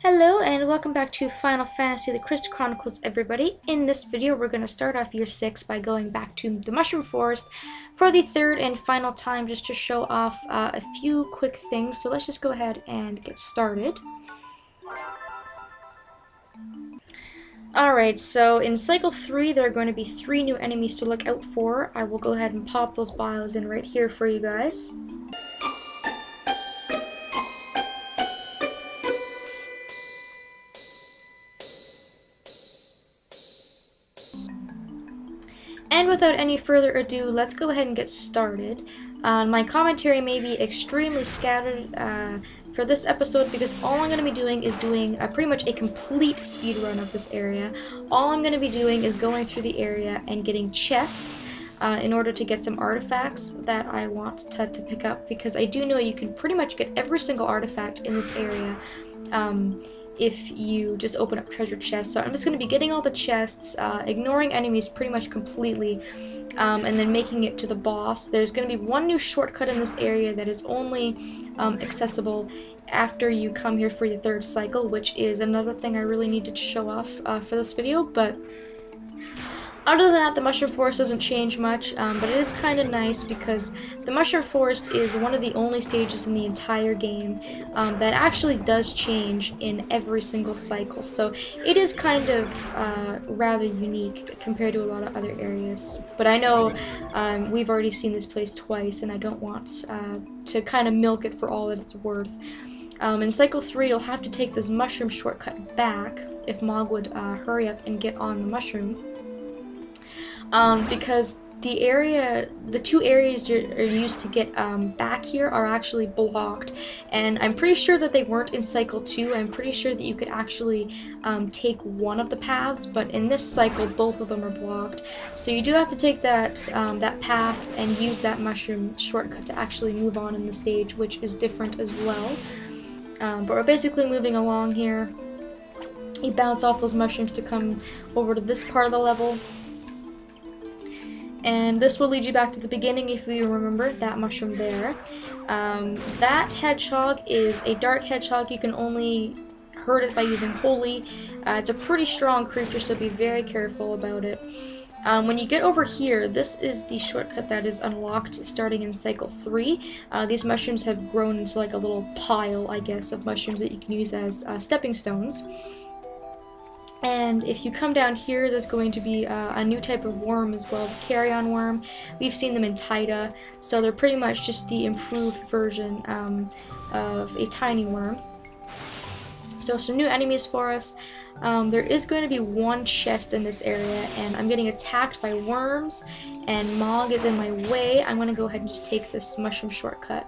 Hello and welcome back to Final Fantasy the Chronicles, everybody. In this video we're going to start off year 6 by going back to the Mushroom Forest for the third and final time, just to show off a few quick things. So let's just go ahead and get started. Alright, so in Cycle 3 there are going to be 3 new enemies to look out for. I will go ahead and pop those bios in right here for you guys. And without any further ado, let's go ahead and get started. My commentary may be extremely scattered for this episode because all I'm going to be doing is doing pretty much a complete speedrun of this area. All I'm going to be doing is going through the area and getting chests in order to get some artifacts that I want to pick up, because I do know you can pretty much get every single artifact in this area if you just open up treasure chests. So I'm just going to be getting all the chests, ignoring enemies pretty much completely, and then making it to the boss. There's going to be one new shortcut in this area that is only accessible after you come here for your third cycle, which is another thing I really needed to show off for this video. But other than that, the Mushroom Forest doesn't change much, but it is kind of nice because the Mushroom Forest is one of the only stages in the entire game that actually does change in every single cycle. So it is kind of rather unique compared to a lot of other areas. But I know we've already seen this place twice, and I don't want to kind of milk it for all that it's worth. In Cycle 3, you'll have to take this mushroom shortcut back if Mog would hurry up and get on the mushroom. Because the two areas are used to get back here are actually blocked, and I'm pretty sure that they weren't in Cycle 2. I'm pretty sure that you could actually take one of the paths, but in this cycle both of them are blocked. So you do have to take that that path and use that mushroom shortcut to actually move on in the stage, which is different as well. But we're basically moving along here. You bounce off those mushrooms to come over to this part of the level. And this will lead you back to the beginning if you remember that mushroom there. That hedgehog is a dark hedgehog. You can only hurt it by using holy. It's a pretty strong creature, so be very careful about it. When you get over here, this is the shortcut that is unlocked starting in Cycle 3. These mushrooms have grown into like a little pile, I guess, of mushrooms that you can use as stepping stones. And if you come down here, there's going to be a new type of worm as well, the carrion worm. We've seen them in Taida, so they're pretty much just the improved version of a tiny worm. So some new enemies for us. There is going to be one chest in this area, and I'm getting attacked by worms, and Mog is in my way. I'm going to go ahead and just take this mushroom shortcut,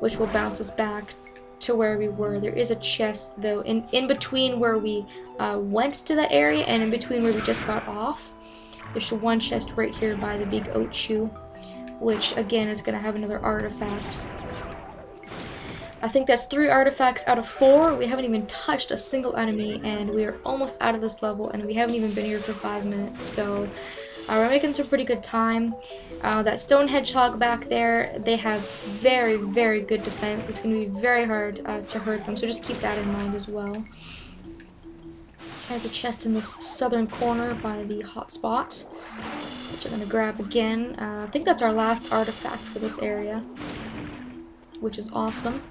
which will bounce us back to where we were. There is a chest though in between where we went to that area and in between where we just got off. There's one chest right here by the big oat shoe, which again is going to have another artifact. I think that's 3 artifacts out of 4. We haven't even touched a single enemy, and we are almost out of this level, and we haven't even been here for 5 minutes, so we're making some pretty good time. That stone hedgehog back there, they have very, very good defense. It's going to be very hard to hurt them, so just keep that in mind as well. There's a chest in this southern corner by the hotspot, which I'm going to grab again. I think that's our last artifact for this area, which is awesome.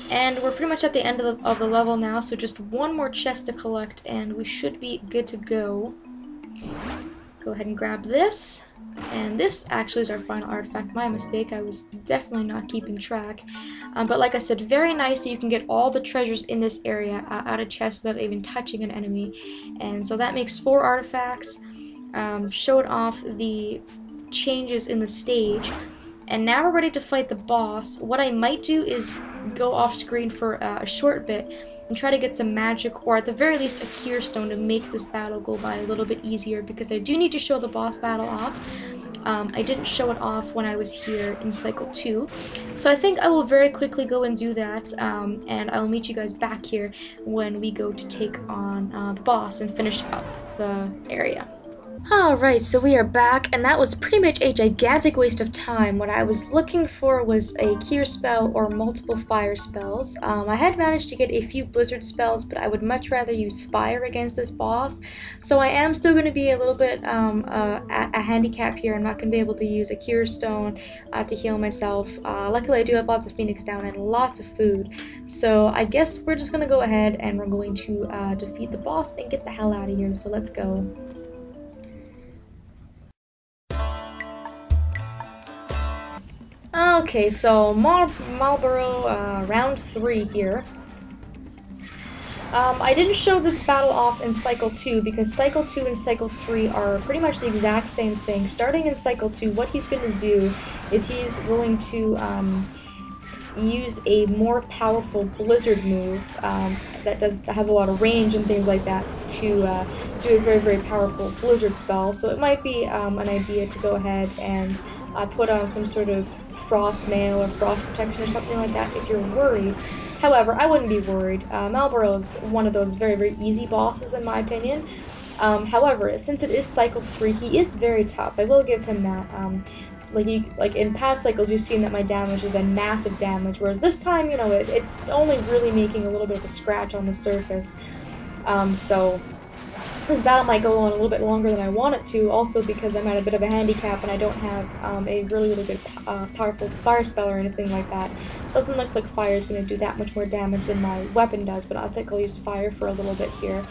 And we're pretty much at the end of the level now, so just one more chest to collect and we should be good to go. Go ahead and grab this. And this actually is our final artifact. My mistake, I was definitely not keeping track. But like I said, very nice that you can get all the treasures in this area out of chests without even touching an enemy. And so that makes 4 artifacts. Showed off the changes in the stage. And now we're ready to fight the boss. What I might do is go off screen for a short bit and try to get some magic, or at the very least a cure stone, to make this battle go by a little bit easier, because I do need to show the boss battle off. I didn't show it off when I was here in Cycle 2, so I think I will very quickly go and do that, and I'll meet you guys back here when we go to take on the boss and finish up the area. Alright, so we are back, and that was pretty much a gigantic waste of time. What I was looking for was a cure spell or multiple fire spells. I had managed to get a few blizzard spells, but I would much rather use fire against this boss. So I am still going to be a little bit at a handicap here. I'm not going to be able to use a cure stone to heal myself. Luckily I do have lots of phoenix down and lots of food. So I guess we're just going to go ahead and we're going to defeat the boss and get the hell out of here. So let's go. Okay, so Marlborough, round 3 here. I didn't show this battle off in Cycle 2 because Cycle 2 and Cycle 3 are pretty much the exact same thing. Starting in Cycle 2, what he's going to do is he's going to use a more powerful blizzard move that has a lot of range and things like that to do a very, very powerful blizzard spell. So it might be an idea to go ahead and put on some sort of frost mail or frost protection or something like that if you're worried. However, I wouldn't be worried. Marlborough is one of those very, very easy bosses in my opinion. However, since it is Cycle 3, he is very tough. I will give him that. Like in past cycles, you've seen that my damage has been massive damage, whereas this time, you know, it's only really making a little bit of a scratch on the surface. So this battle might go on a little bit longer than I want it to, also because I'm at a bit of a handicap and I don't have a really, really good powerful fire spell or anything like that. Doesn't look like fire is going to do that much more damage than my weapon does, but I think I'll use fire for a little bit here.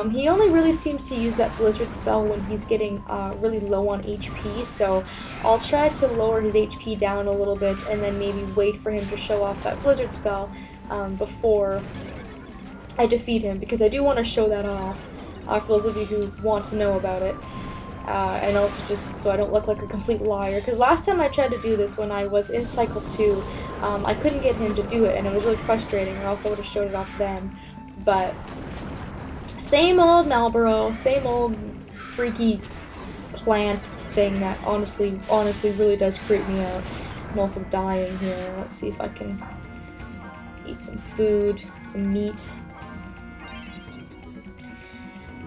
He only really seems to use that blizzard spell when he's getting really low on HP, so I'll try to lower his HP down a little bit and then maybe wait for him to show off that blizzard spell before I defeat him, because I do want to show that off. For those of you who want to know about it, and also just so I don't look like a complete liar, because last time I tried to do this when I was in Cycle 2, I couldn't get him to do it, and it was really frustrating, or else I would have showed it off then. But same old Marlborough, same old freaky plant thing that honestly really does creep me out. I'm also dying here. Let's see if I can eat some food, some meat.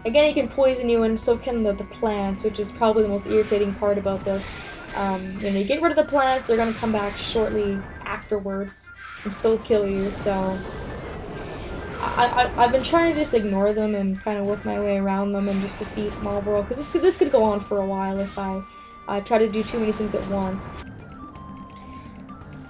Again, he can poison you, and so can the plants, which is probably the most irritating part about this. You know, you get rid of the plants, they're gonna come back shortly afterwards and still kill you, so I've been trying to just ignore them and kind of work my way around them and just defeat Marlborough, because this could go on for a while if I try to do too many things at once.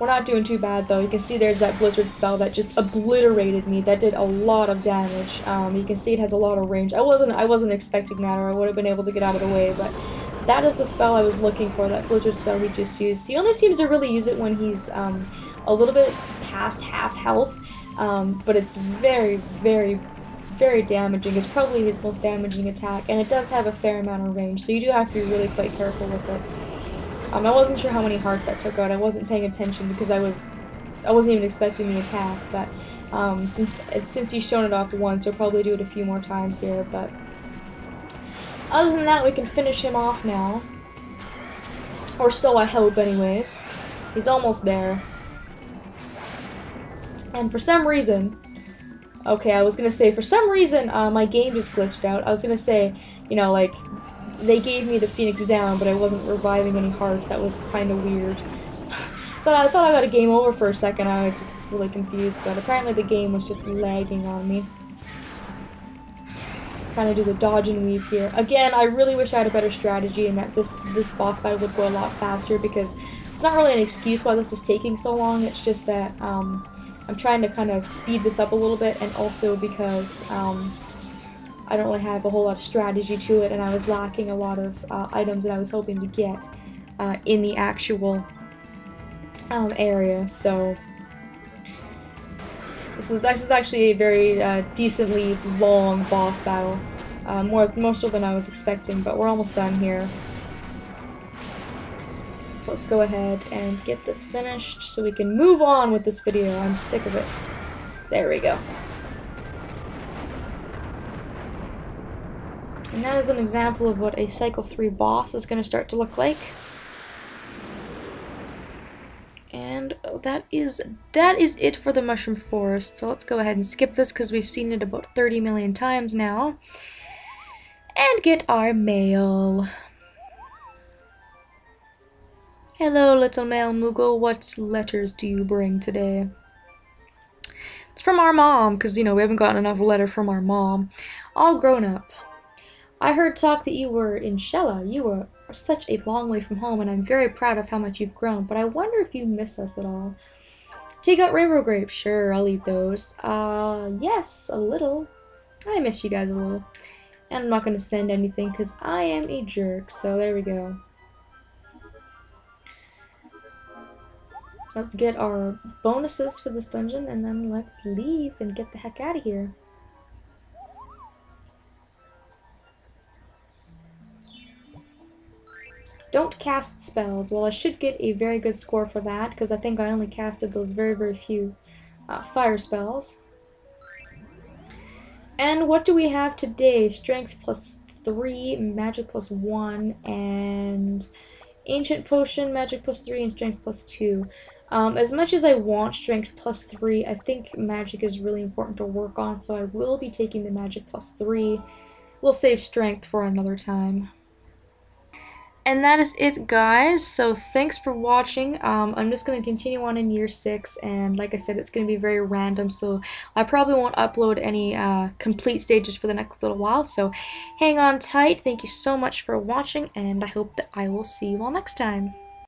We're not doing too bad though. You can see there's that blizzard spell that just obliterated me. That did a lot of damage. You can see it has a lot of range. I wasn't expecting that, or I would have been able to get out of the way, but that is the spell I was looking for, that blizzard spell he just used. He only seems to really use it when he's a little bit past half health, but it's very, very, very damaging. It's probably his most damaging attack, and it does have a fair amount of range, so you do have to be really quite careful with it. I wasn't sure how many hearts that took out. I wasn't paying attention because I wasn't even expecting the attack, but since he's shown it off once, he'll probably do it a few more times here, but other than that, we can finish him off now. Or so I hope, anyways. He's almost there. And for some reason, okay, I was gonna say, for some reason, my game just glitched out. I was gonna say, you know, like, they gave me the Phoenix down, but I wasn't reviving any hearts. That was kind of weird. But I thought I got a game over for a second. I was just really confused, but apparently the game was just lagging on me. Trying to do the dodge and weave here. Again, I really wish I had a better strategy and that this boss battle would go a lot faster, because it's not really an excuse why this is taking so long. It's just that I'm trying to kind of speed this up a little bit, and also because I don't really have a whole lot of strategy to it, and I was lacking a lot of items that I was hoping to get in the actual area. So this is actually a very decently long boss battle, more so than I was expecting. But we're almost done here, so let's go ahead and get this finished so we can move on with this video. I'm sick of it. There we go. And that is an example of what a Cycle 3 boss is going to start to look like. And that is it for the Mushroom Forest. So let's go ahead and skip this because we've seen it about 30 million times now. and get our mail. Hello, little mail Moogle. What letters do you bring today? It's from our mom, because, you know, we haven't gotten enough letter from our mom. All grown up. I heard talk that you were in Shella. You were such a long way from home, and I'm very proud of how much you've grown, but I wonder if you miss us at all. Take out rainbow grapes. Sure, I'll eat those. Yes, a little. I miss you guys a little. And I'm not going to send anything, because I am a jerk, so there we go. Let's get our bonuses for this dungeon, and then let's leave and get the heck out of here. Don't cast spells. Well, I should get a very good score for that, because I think I only casted those very, very few fire spells. And what do we have today? Strength +3, magic +1, and ancient potion, magic +3, and strength +2. As much as I want strength +3, I think magic is really important to work on, so I will be taking the magic +3. We'll save strength for another time. And that is it, guys. So thanks for watching. I'm just going to continue on in year 6, and like I said, it's going to be very random, so I probably won't upload any complete stages for the next little while, so hang on tight. Thank you so much for watching, and I hope that I will see you all next time.